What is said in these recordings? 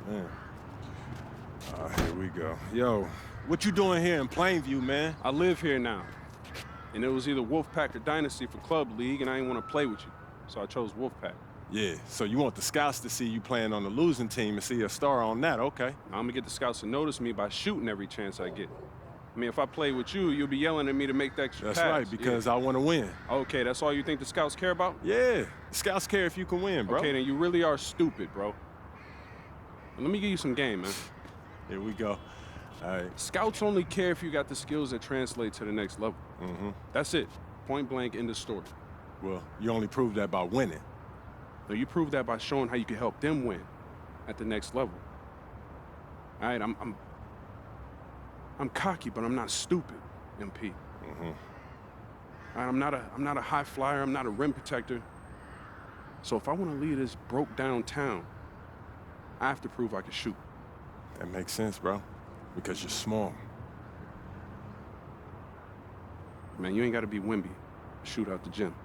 Man. Here we go. Yo, what you doing here in Plainview, man? I live here now. And it was either Wolfpack or Dynasty for Club League, and I didn't want to play with you. So I chose Wolfpack. Yeah, so you want the scouts to see you playing on the losing team and see a star on that, okay. I'm going to get the scouts to notice me by shooting every chance I get. I mean, if I play with you, you'll be yelling at me to make the extra pass. That's right, because I want to win. Okay, that's all you think the scouts care about? Yeah, the scouts care if you can win, bro. Okay, then you really are stupid, bro. Let me give you some game, man. Here we go. All right. Scouts only care if you got the skills that translate to the next level. That's it. Point blank, end of story. Well, you only prove that by winning. No, you prove that by showing how you can help them win at the next level. All right, I'm cocky, but I'm not stupid, MP. All right, I'm not a high flyer. I'm not a rim protector. So if I want to lead this broke down town, I have to prove I can shoot. That makes sense, bro, because you're small. Man, you ain't got to be Wimby to shoot out the gym.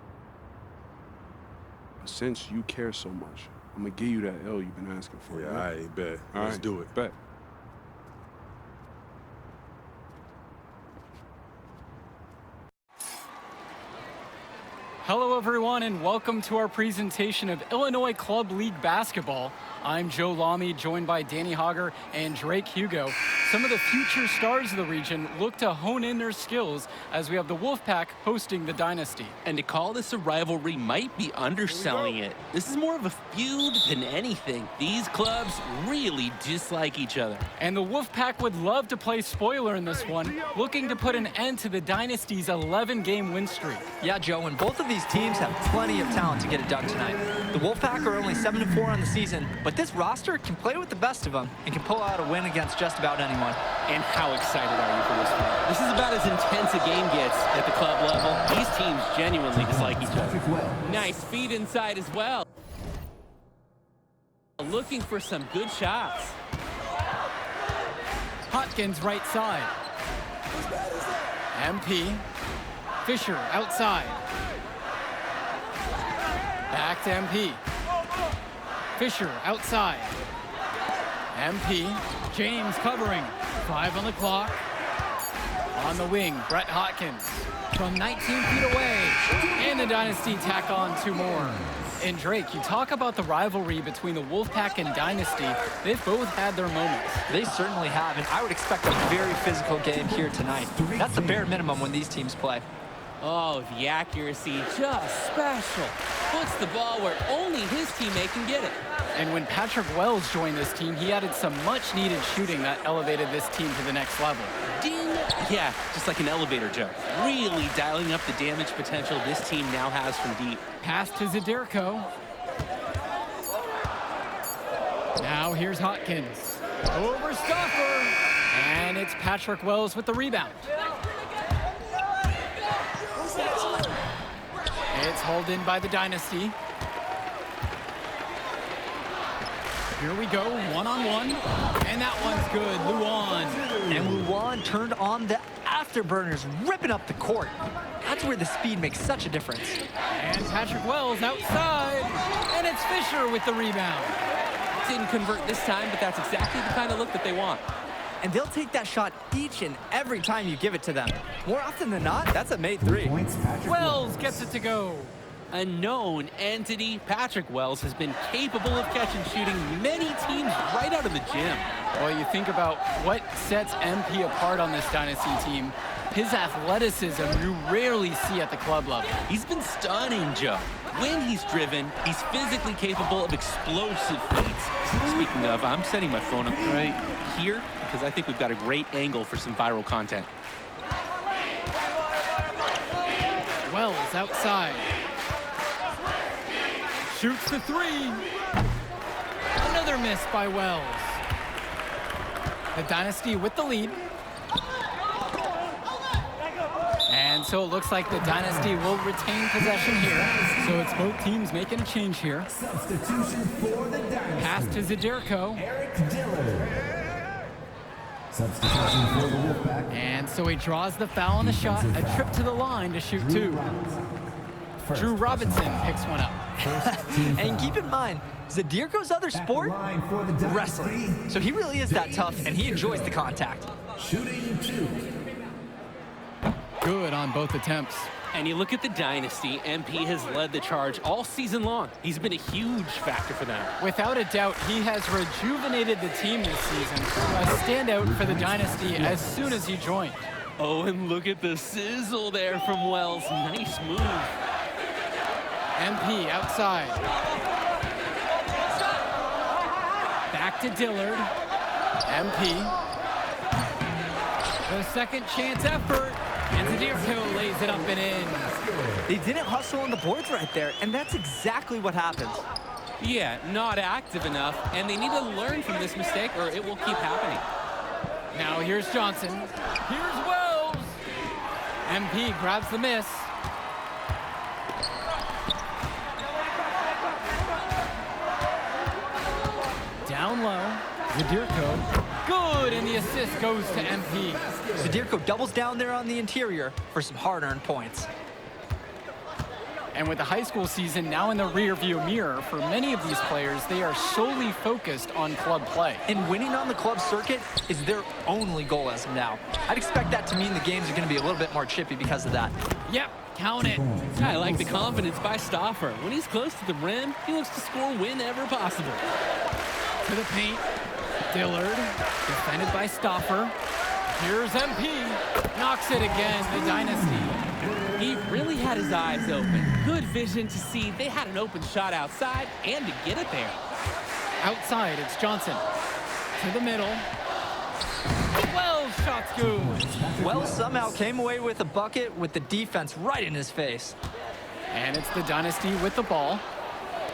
But since you care so much, I'm going to give you that L you've been asking for. Yeah, right? I bet. All Let's right, do it. Bet. Hello, everyone, and welcome to our presentation of Illinois Club League Basketball. I'm Joe Lamy, joined by Danny Hogger and Drake Hugo. Some of the future stars of the region look to hone in their skills as we have the Wolfpack hosting the Dynasty. And to call this a rivalry might be underselling it. This is more of a feud than anything. These clubs really dislike each other. And the Wolfpack would love to play spoiler in this one, looking to put an end to the Dynasty's 11-game win streak. Yeah, Joe, and both of these teams have plenty of talent to get it done tonight. The Wolfpack are only 7-4 on the season, but this roster can play with the best of them and can pull out a win against just about anyone. And how excited are you for this one? This is about as intense a game gets at the club level. These teams genuinely dislike each other. Nice feed inside as well. Looking for some good shots. Hotkins right side. MP. Fisher outside. Back to MP. Fisher outside. MP. James covering. 5 on the clock. On the wing, Brett Hotkins from 19 feet away. And the Dynasty tack on 2 more. And Drake, you talk about the rivalry between the Wolfpack and Dynasty. They've both had their moments. They certainly have, and I would expect a very physical game here tonight. That's the bare minimum when these teams play. Oh, the accuracy, just special. Puts the ball where only his teammate can get it. And when Patrick Wells joined this team, he added some much-needed shooting that elevated this team to the next level. Ding! Yeah, just like an elevator joke. Really dialing up the damage potential this team now has from deep. Pass to Zadirko. Now here's Hotkins. Over Stoffer. And it's Patrick Wells with the rebound. It's hauled in by the Dynasty. Here we go, one-on-one. And that one's good, Luan. And Luan turned on the afterburners, ripping up the court. That's where the speed makes such a difference. And Patrick Wells outside. And it's Fisher with the rebound. Didn't convert this time, but that's exactly the kind of look that they want. And they'll take that shot each and every time you give it to them. More often than not, that's a made 3. Wells gets it to go. A known entity, Patrick Wells has been capable of catching shooting many teams right out of the gym. Well, you think about what sets MP apart on this Dynasty team. His athleticism you rarely see at the club level. He's been stunning, Joe. When he's driven, he's physically capable of explosive feats. Speaking of, I'm setting my phone up right here because I think we've got a great angle for some viral content. Wells outside. Shoots the 3. Another miss by Wells. The Dynasty with the lead. And so it looks like the Dynasty will retain possession here. So it's both teams making a change here. Substitution for the Dynasty. Pass to Zadirko. Eric Dillard. Substitution for the Wolfpack. And so he draws the foul on the shot. A trip to the line to shoot 2. Drew Robinson picks one up. And keep in mind, Zadirko's other At the sport? line for the Dynasty, Wrestling. So he really is that tough, and he enjoys the contact. shooting 2. Good on both attempts. And you look at the Dynasty, MP has led the charge all season long. He's been a huge factor for them. Without a doubt, he has rejuvenated the team this season. A standout for the Dynasty as soon as he joined. Oh, and look at the sizzle there from Wells. Nice move. MP outside. Back to Dillard. MP. The second chance effort. And Zadirko lays it up and in. They didn't hustle on the boards right there, and that's exactly what happens. Yeah, not active enough, and they need to learn from this mistake or it will keep happening. Now here's Johnson. Here's Wells. MP grabs the miss. Down low. Zadirko. Good, and the assist goes to MP. Zadirko doubles down there on the interior for some hard-earned points. And with the high school season now in the rearview mirror, for many of these players, they are solely focused on club play. And winning on the club circuit is their only goal as of now. I'd expect that to mean the games are going to be a little bit more chippy because of that. Yep, count it. I like the confidence by Stauffer. When he's close to the rim, he looks to score whenever possible. To the paint. Dillard, defended by Stauffer. Here's MP. Knocks it again, the Dynasty. He really had his eyes open. Good vision to see they had an open shot outside and to get it there. Outside, it's Johnson. To the middle. Wells, shot's good. Wells somehow came away with a bucket with the defense right in his face. And it's the Dynasty with the ball.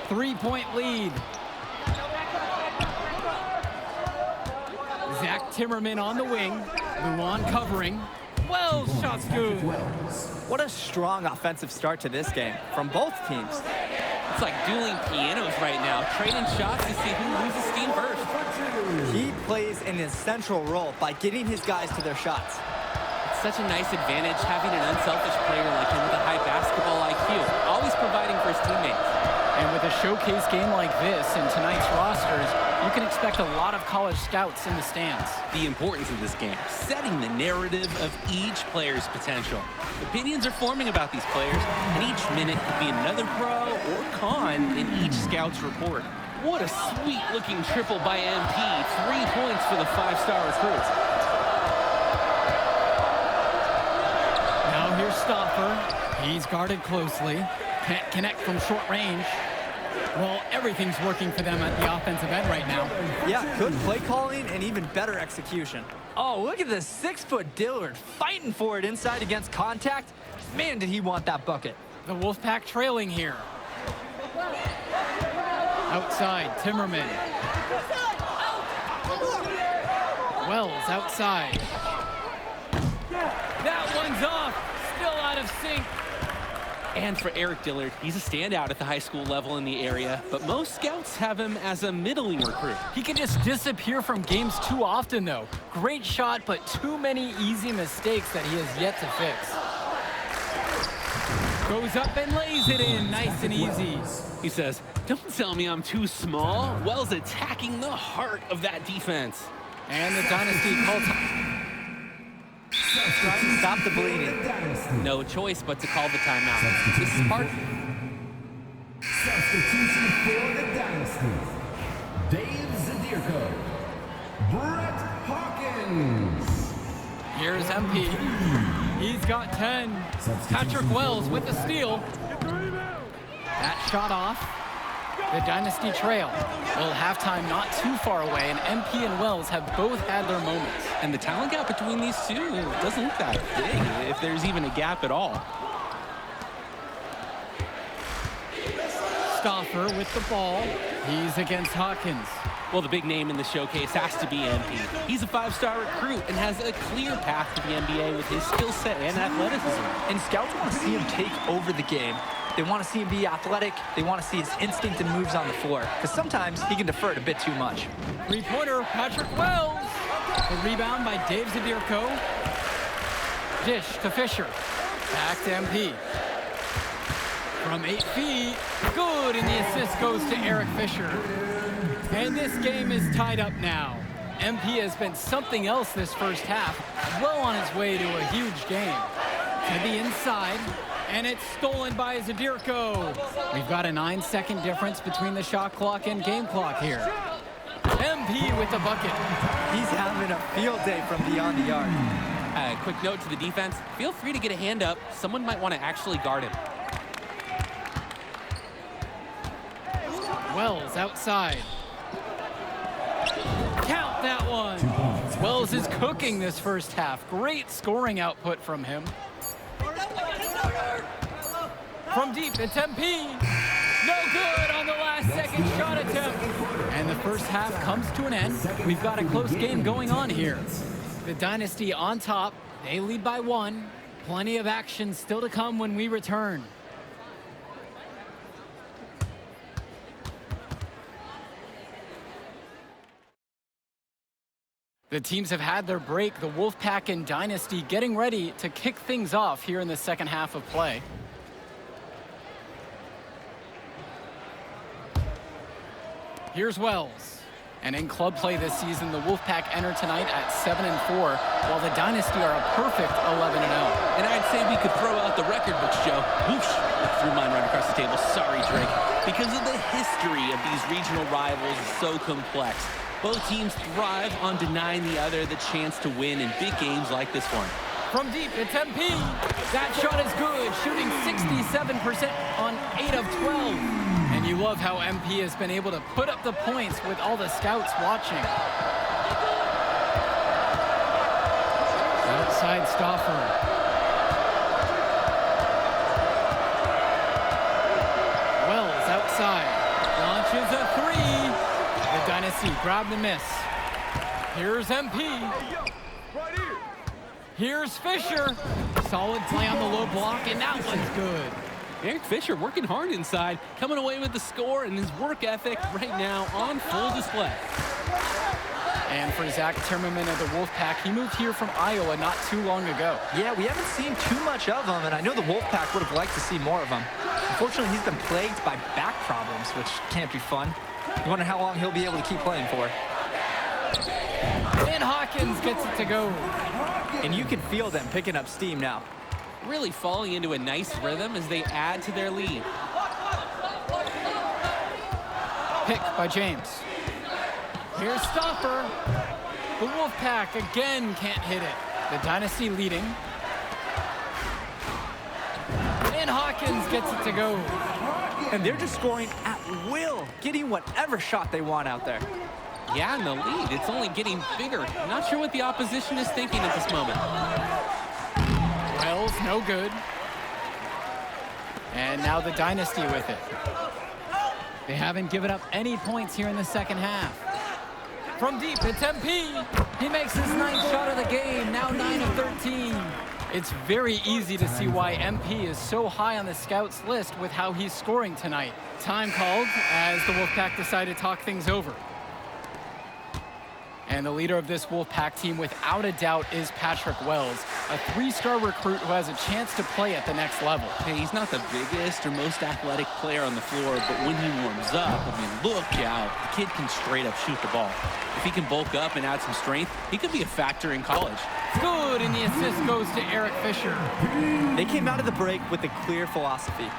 3-point lead. Zach Timmerman on the wing. Luan covering. Wells, shot's good. What a strong offensive start to this game from both teams. It's like dueling pianos right now, trading shots to see who loses steam first. He plays an essential role by getting his guys to their shots. It's such a nice advantage having an unselfish player like him with a high basketball IQ, always providing for his teammates. And with a showcase game like this in tonight's rosters, you can expect a lot of college scouts in the stands. The importance of this game, setting the narrative of each player's potential. Opinions are forming about these players, and each minute could be another pro or con in each scout's report. What a sweet-looking triple by MP. 3 points for the five-star recruits. Now here's Stauffer. He's guarded closely. Can't connect from short range. Well, everything's working for them at the offensive end right now. Yeah, good play calling and even better execution. Oh, look at this 6-foot Dillard fighting for it inside against contact. Man, did he want that bucket. The Wolfpack trailing here. Outside, Timmerman. Wells outside. That one's off. Still out of sync. And for Eric Dillard, he's a standout at the high school level in the area, but most scouts have him as a middling recruit. He can just disappear from games too often, though. Great shot, but too many easy mistakes that he has yet to fix. Goes up and lays it in, nice and easy. He says, "Don't tell me I'm too small." Wells attacking the heart of that defense. And the Dynasty calls. Stop the bleeding. No choice but to call the timeout. This is part. Substitution for the Dynasty. Dave Zadirko. Brett Hawkins. Here's MP. He's got 10. Patrick Wells with the steal. That shot off. The Dynasty trail. Well, halftime not too far away, and MP and Wells have both had their moments. And the talent gap between these two doesn't look that big, if there's even a gap at all. Stauffer with the ball. He's against Hawkins. Well, the big name in the showcase has to be MP. He's a five-star recruit and has a clear path to the NBA with his skill set and athleticism. And scouts want to see him take over the game. They want to see him be athletic. They want to see his instinct and moves on the floor. Because sometimes he can defer it a bit too much. Three-pointer, Patrick Wells. The rebound by Dave Zadirko. Dish to Fisher. Back to MP. From 8 feet, good, and the assist goes to Eric Fisher. And this game is tied up now. MP has been something else this first half, well on its way to a huge game. To the inside, and it's stolen by Zadirko. We've got a 9-second difference between the shot clock and game clock here. MP with the bucket. He's having a field day from beyond the arc. Quick note to the defense, feel free to get a hand up. Someone might want to actually guard him. Wells outside. Count that one. Wells is cooking this first half. Great scoring output from him. From deep, it's MP. No good on the last second shot attempt. And the first half comes to an end. We've got a close game going on here. The Dynasty on top. They lead by 1. Plenty of action still to come when we return. The teams have had their break. The Wolfpack and Dynasty getting ready to kick things off here in the second half of play. Here's Wells. And in club play this season, the Wolfpack enter tonight at 7-4, while the Dynasty are a perfect 11-0. And I'd say we could throw out the record books, Joe. Whoosh, I threw mine right across the table. Sorry, Drake. Because of the history of these regional rivals is so complex. Both teams thrive on denying the other the chance to win in big games like this one. From deep, it's MP. That shot is good, shooting 67% on 8 of 12. And you love how MP has been able to put up the points with all the scouts watching. Outside Stauffer. Wells outside. Launches a 3. The Dynasty grab the miss. Here's MP. Here's Fisher. Solid play on the low block, and that one's good. Eric Fisher working hard inside, coming away with the score, and his work ethic right now on full display. And for Zach Timmerman of the Wolfpack, he moved here from Iowa not too long ago. Yeah, we haven't seen too much of him, and I know the Wolfpack would have liked to see more of him. Unfortunately, he's been plagued by back problems, which can't be fun. You wonder how long he'll be able to keep playing for. And Hawkins gets it to go. And you can feel them picking up steam now. Really falling into a nice rhythm as they add to their lead. Pick by James. Here's Stauffer. The Wolfpack again can't hit it. The Dynasty leading. And Hawkins gets it to go. And they're just scoring at will, getting whatever shot they want out there. Yeah, in the lead, it's only getting bigger. Not sure what the opposition is thinking at this moment. Wells, no good. And now the Dynasty with it. They haven't given up any points here in the second half. From deep, it's MP. He makes his 9th shot of the game, now 9 of 13. It's very easy to see why MP is so high on the scouts list with how he's scoring tonight. Time called as the Wolfpack decide to talk things over. And the leader of this Wolfpack team, without a doubt, is Patrick Wells, a 3-star recruit who has a chance to play at the next level. Hey, he's not the biggest or most athletic player on the floor, but when he warms up, I mean, look out. The kid can straight up shoot the ball. If he can bulk up and add some strength, he could be a factor in college. Good, and the assist goes to Eric Fisher. They came out of the break with a clear philosophy.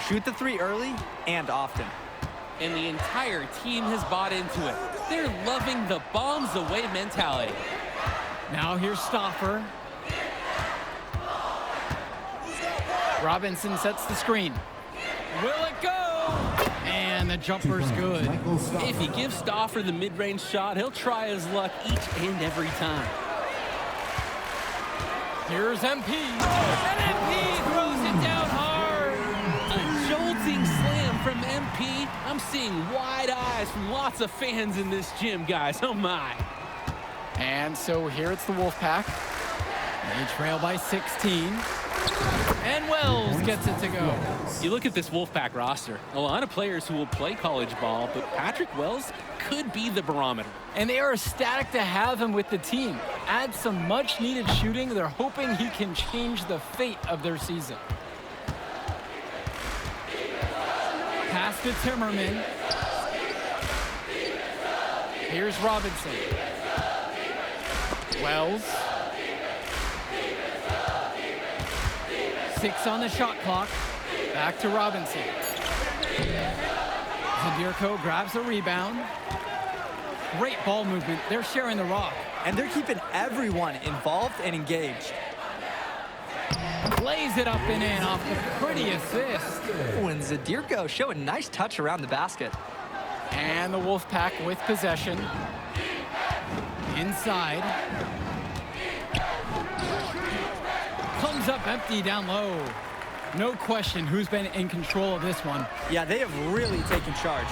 Shoot the 3 early and often. And the entire team has bought into it. They're loving the bombs away mentality. Now here's Stauffer. Robinson sets the screen. Will it go? And the jumper's good. If he gives Stauffer the mid-range shot, he'll try his luck each and every time. Here's MP. And MP throws it down hard. A jolting slam from MP. I'm seeing wide eyes from lots of fans in this gym, guys. Oh, my. And so here it's the Wolfpack. They trail by 16. And Wells gets it to go. You look at this Wolfpack roster, a lot of players who will play college ball, but Patrick Wells could be the barometer. And they are ecstatic to have him with the team. Add some much-needed shooting. They're hoping he can change the fate of their season. Pass to Timmerman. Here's Robinson. Wells. 6 on the shot clock. Back to Robinson. Zadirko grabs the rebound. Great ball movement. They're sharing the rock. And they're keeping everyone involved and engaged. Plays it up and in off the pretty assist. When Zadirko show a nice touch around the basket. And the Wolfpack with possession. Inside. Comes up empty down low. No question who's been in control of this one. Yeah, they have really taken charge.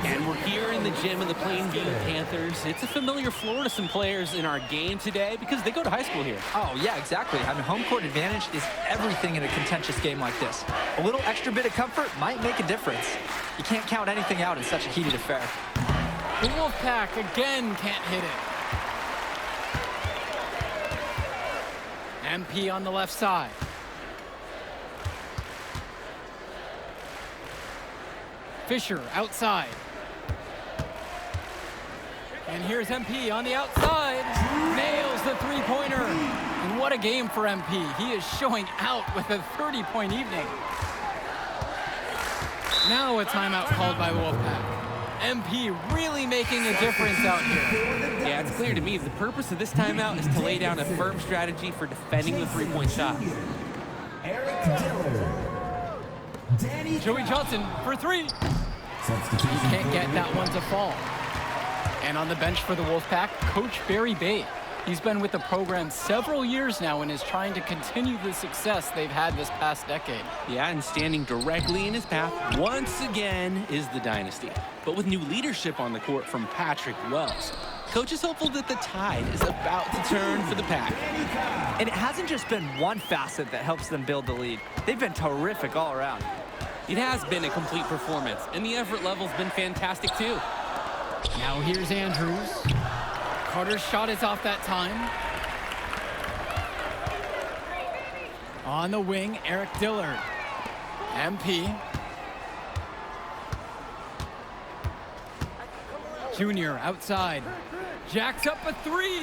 And we're here in the gym of the Plainview Panthers. It's a familiar floor to some players in our game today because they go to high school here. Oh, yeah, exactly. Having home court advantage is everything in a contentious game like this. A little extra bit of comfort might make a difference. You can't count anything out in such a heated affair. The Wolfpack again can't hit it. MP on the left side. Fisher outside. And here's MP on the outside. Nails the three-pointer. And what a game for MP. He is showing out with a 30-point evening. Now a timeout called by Wolfpack. MP really making a difference out here. Yeah, it's clear to me the purpose of this timeout is to lay down a firm strategy for defending the three-point shot. Eric Dillard. Danny Joey Johnson for 3. He can't get that one to fall. And on the bench for the Wolfpack, Coach Barry Bay. He's been with the program several years now and is trying to continue the success they've had this past decade. Yeah, and standing directly in his path once again is the dynasty. But with new leadership on the court from Patrick Wells, Coach is hopeful that the tide is about to turn for the Pack. And it hasn't just been one facet that helps them build the lead. They've been terrific all around. It has been a complete performance, and the effort level's been fantastic too. Now here's Andrews. Carter's shot is off that time. On the wing, Eric Dillard. MP. Junior outside. Jacks up a 3.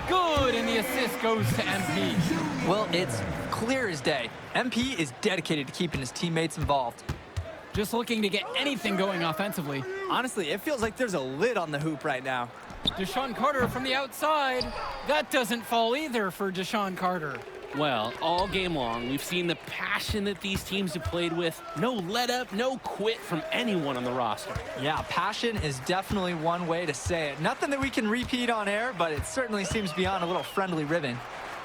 Good, and the assist goes to MP. Well, it's clear as day. MP is dedicated to keeping his teammates involved. Just looking to get anything going offensively. Honestly, it feels like there's a lid on the hoop right now. Deshaun Carter from the outside. That doesn't fall either for Deshaun Carter. Well, all game long, we've seen the passion that these teams have played with. No let up, no quit from anyone on the roster. Yeah, passion is definitely one way to say it. Nothing that we can repeat on air, but it certainly seems beyond a little friendly ribbon.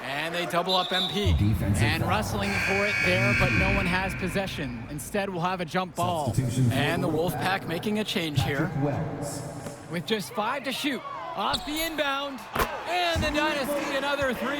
And they double up MP. Defensive And foul. wrestling for it there, but no one has possession. Instead, we'll have a jump ball. Substitution for And the the Wolfpack making a change here. Patrick Wells. With just 5 to shoot. Off the inbound. And the Dynasty another 3.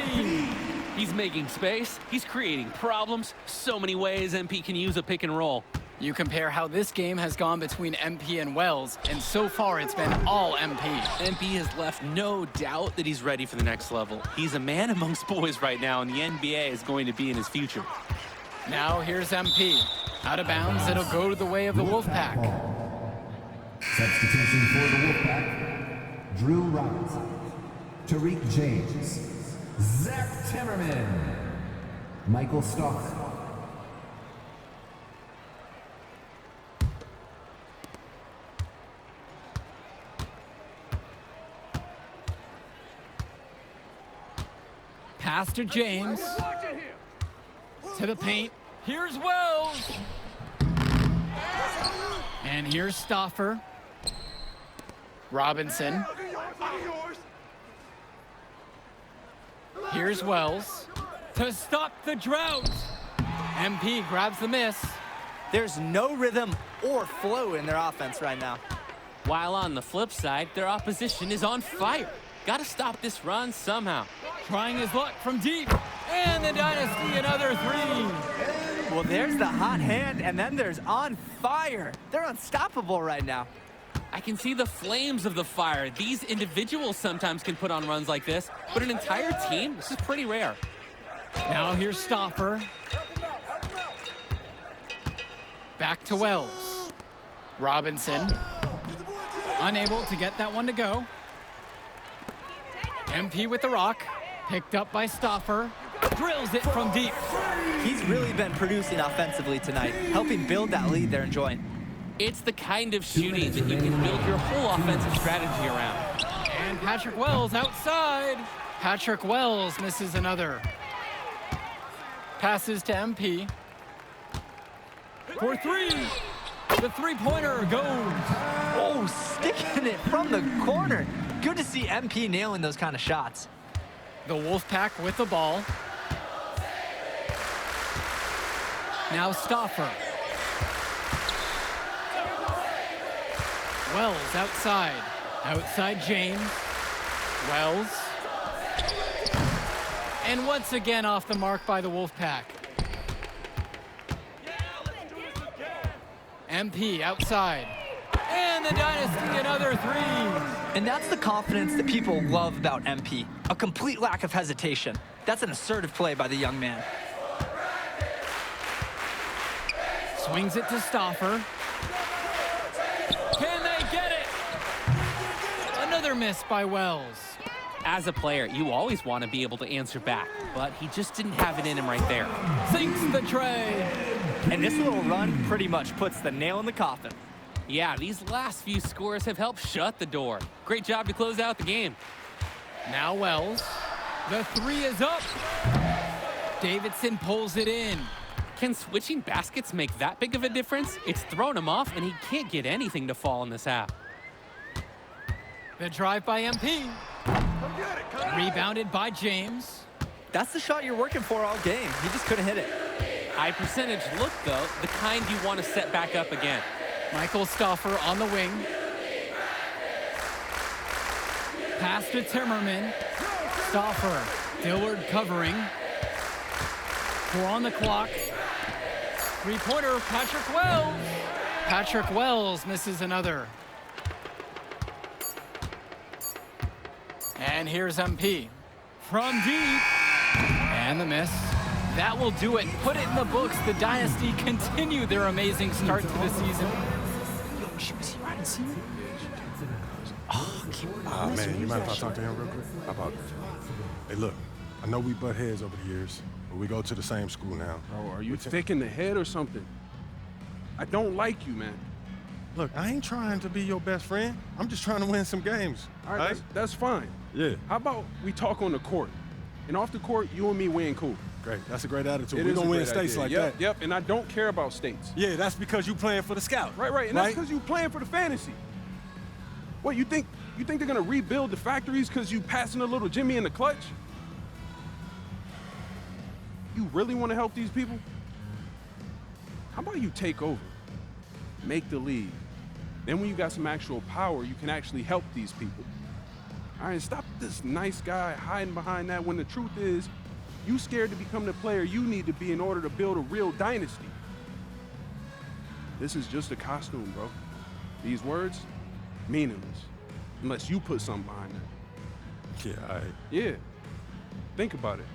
He's making space, he's creating problems. So many ways MP can use a pick and roll. You compare how this game has gone between MP and Wells, and so far it's been all MP. MP has left no doubt that he's ready for the next level. He's a man amongst boys right now, and the NBA is going to be in his future. Now here's MP. Out of bounds, it'll go to the way of the Wolfpack. Substitution for the Wolfpack. Drew Robinson. Tariq James. Zach Timmerman. Michael Stock. Pass to James. To the paint. Here's Wells. And here's Stauffer. Robinson. Here's Wells. To stop the drought. MP grabs the miss. There's no rhythm or flow in their offense right now. While on the flip side, their opposition is on fire. Gotta stop this run somehow. Trying his luck from deep. And the Dynasty another 3. Well, there's the hot hand, and then there's on fire. They're unstoppable right now. I can see the flames of the fire. These individuals sometimes can put on runs like this, but an entire team, this is pretty rare. Now here's Stauffer. Back to Wells. Robinson, unable to get that one to go. MP with the rock, picked up by Stauffer, drills it from deep. He's really been producing offensively tonight, helping build that lead they're enjoying. It's the kind of shooting that you can build your whole offensive strategy around. And Patrick Wells outside. Patrick Wells misses another. Passes to MP. For three. The three-pointer goes. Oh, sticking it from the corner. Good to see MP nailing those kind of shots. The Wolfpack with the ball. Now Stauffer. Wells outside. Outside James. Wells. And once again off the mark by the Wolfpack. MP outside. And the Dynasty another three. And that's the confidence that people love about MP. A complete lack of hesitation. That's an assertive play by the young man. Swings it to Stauffer. Can they get it? Another miss by Wells. As a player, you always want to be able to answer back, but he just didn't have it in him right there. Sinks the tray. And this little run pretty much puts the nail in the coffin. Yeah, these last few scores have helped shut the door. Great job to close out the game. Now Wells. The three is up. Davidson pulls it in. Can switching baskets make that big of a difference? It's thrown him off, and he can't get anything to fall in this half. The drive by MP. Rebounded by James. That's the shot you're working for all game. He just couldn't hit it. High percentage look, though, the kind you want to set back up again. Michael Stauffer on the wing. Pass to Timmerman. Stauffer. Dillard covering. 4 on the clock. Three-pointer, Patrick Wells. Patrick Wells misses another. And here's MP. From deep. And the miss. That will do it. Put it in the books. The Dynasty continue their amazing start to the season. Man, you mind if I talk to him real quick? How about that? Hey, look, I know we butt heads over the years, but we go to the same school now. Bro, are you thick in the head or something? I don't like you, man. Look, I ain't trying to be your best friend. I'm just trying to win some games. All right, that's fine. Yeah. How about we talk on the court? And off the court, you and me win cool. Great. That's a great attitude. It We're is going a to win great states idea. like Yep, that. Yep, and I don't care about states. Yeah, that's because you playing for the scout. Right, and that's because you playing for the fantasy. What, you think they're going to rebuild the factories because you passing a little Jimmy in the clutch? You really want to help these people? How about you take over, make the league? Then when you got some actual power, you can actually help these people. All right, stop this nice guy hiding behind that when the truth is, you scared to become the player you need to be in order to build a real dynasty. This is just a costume, bro. These words, meaningless, unless you put something behind them. Yeah, all right. Yeah, think about it.